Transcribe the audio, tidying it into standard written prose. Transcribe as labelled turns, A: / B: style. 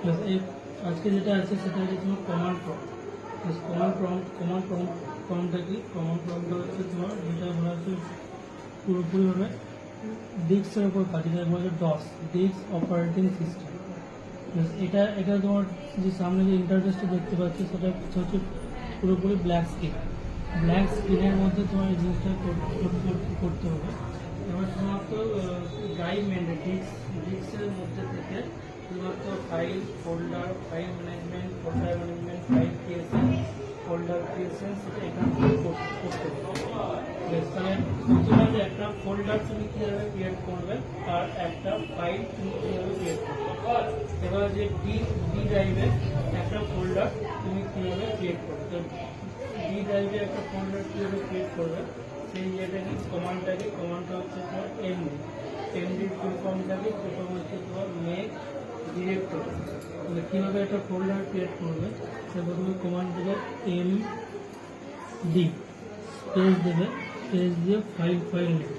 A: Plus এই আজকে যেটা আছে সেটা হচ্ছে তোমার কমান্ড প্রম্পট। কমান্ড প্রম্পটটা কি? কমান্ড প্রম্পটটা হচ্ছে তোমার যেটা বলা হচ্ছে পুরোপুরিভাবে ডিস্কের উপর কাজ, যেটা বলা হচ্ছে ডস, ডিস্ক অপারেটিং সিস্টেম। এটা এটা তোমার যে সামনে যে ইন্টারফেসটা দেখতে পাচ্ছ সেটা হচ্ছে পুরোপুরি ব্ল্যাক স্ক্রিনের মধ্যে তোমার এই জিনিসটা করতে হবে। এবার শুধুমাত্র ড্রাইভ ডিস্কের মধ্যে থেকে শুধুমাত্র file management, file creation, folder creation সেটা এখান থেকে করতে হবে। তাহলে প্রথমে একটা ফোল্ডার তুমি কীভাবে ক্রিয়েট করবে আর একটা ফাইল তুমি কীভাবে ক্রিয়েট করবে। এবার যে ডি ড্রাইভে একটা ফোল্ডার তুমি কীভাবে ক্রিয়েট করবে, তো ডি ড্রাইভে একটা ফোল্ডার কীভাবে ক্রিয়েট করবে সেই ইয়েটাকে কমান্ডটা হচ্ছে তোমার এমডির ফুল ফর্মটাকে প্রথম হচ্ছে তোমার মেক ডিরেক্টরি। তাহলে কীভাবে একটা ফোল্ডার ক্রিয়েট করবে সে প্রথমে কমান্ড দেবে এম ডি স্পেস দিয়ে ফাইল নেবে।